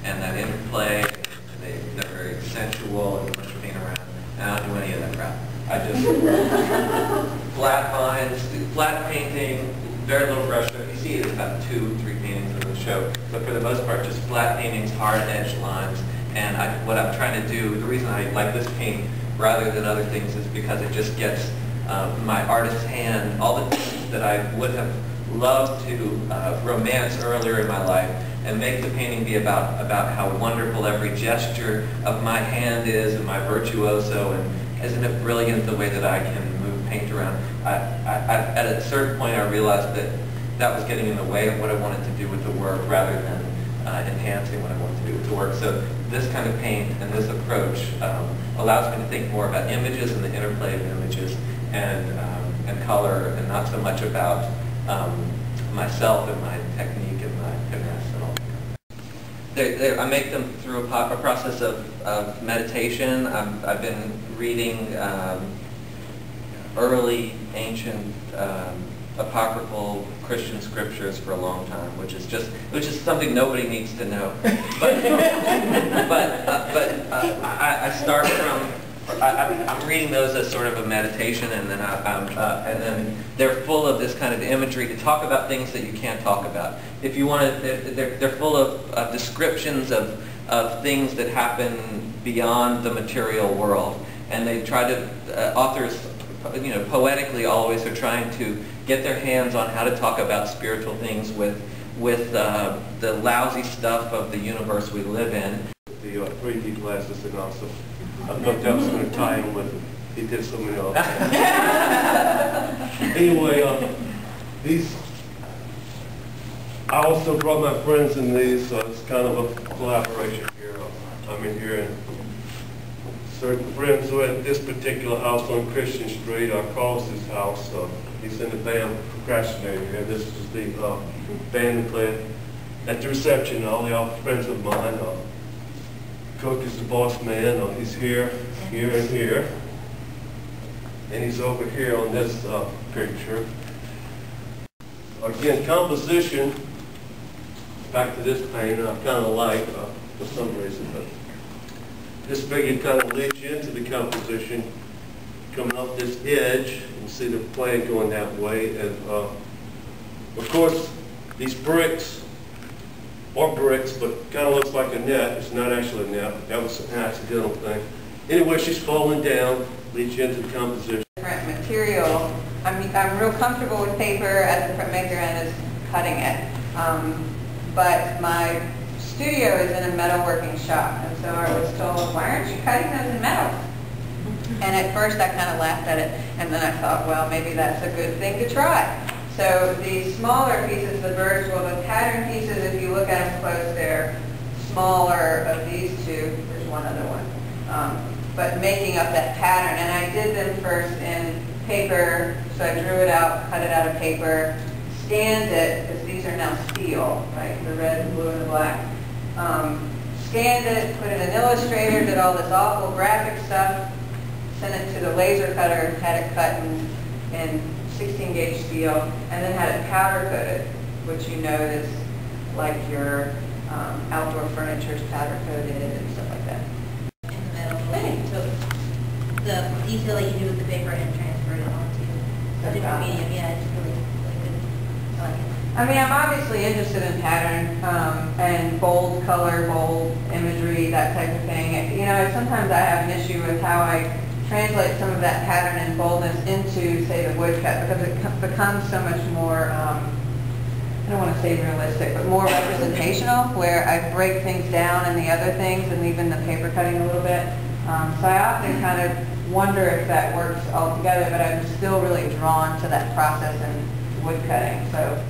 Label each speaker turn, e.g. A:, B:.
A: and that interplay. They're very sensual and much paint around. And I don't do any of that crap. I just flat lines, flat painting, very little brush stroke. You see it's about 2, 3 paintings in the show, but for the most part, just flat paintings, hard edge lines. And what I'm trying to do, the reason I like this paint rather than other things is because it just gets my artist's hand, all the things that I would have loved to romance earlier in my life, and make the painting be about how wonderful every gesture of my hand is and my virtuoso, and isn't it brilliant the way that I can move paint around. At a certain point I realized that was getting in the way of what I wanted to do with the work rather than enhancing what I wanted to do with the work. So this kind of paint and this approach allows me to think more about images and the interplay of images and color, and not so much about myself and my technique and my finesse and all that. I make them through a process of meditation. I've been reading early ancient apocryphal Christian scriptures for a long time, which is something nobody needs to know. But I start from. I'm reading those as sort of a meditation, and then and then they're full of this kind of imagery to talk about things that you can't talk about. If you want to, they're full of descriptions of things that happen beyond the material world, and they try to authors, poetically always are trying to get their hands on how to talk about spiritual things with the lousy stuff of the universe we live in.
B: The 3D glasses, and also I thought that was going to tie in with it. He did so many other things. Anyway, these, I also brought my friends in these, so it's kind of a collaboration here. I'm in here, and certain friends who are at this particular house on Christian Street, Carl's house. He's in the band Procrastinator here. This is the band who played at the reception. All y'all friends of mine. Cook is the boss man. He's here, here, and here. And he's over here on this picture. Again, composition, back to this painting, I kind of like for some reason. But this figure kind of leads you into the composition, coming off this edge. You see the plane going that way. And of course, these bricks, but kind of looks like a net. It's not actually a net. That was an accidental thing. Anyway, she's falling down, leads you into the composition.
C: Different material. I'm real comfortable with paper as a printmaker and as cutting it. But my studio is in a metalworking shop, and so I was told, why aren't you cutting those in metal? And at first I kind of laughed at it, and then I thought, well, maybe that's a good thing to try. So these smaller pieces, the pattern pieces, if you look at them close, they're smaller of these two. There's one other one. But making up that pattern. And I did them first in paper, so I drew it out, cut it out of paper, scanned it, because these are now steel, right? The red, the blue, and the black. Scanned it, put it in Illustrator, did all this awful graphic stuff, sent it to the laser cutter, had it cut in 16-gauge steel, and then had it powder coated, which you know is like your outdoor furniture is powder coated and stuff like that.
D: In the metal, so the detail that you do with the paper and transfer it onto a different medium, yeah, it's really, really good. I like it.
C: I mean, I'm obviously interested in pattern and bold color, bold imagery, that type of thing. Sometimes I have an issue with how I translate some of that pattern and boldness into, say, the woodcut, because it becomes so much more, I don't want to say realistic, but more representational, where I break things down in the other things and even the paper cutting a little bit. So I often kind of wonder if that works all together, but I'm still really drawn to that process in woodcutting. So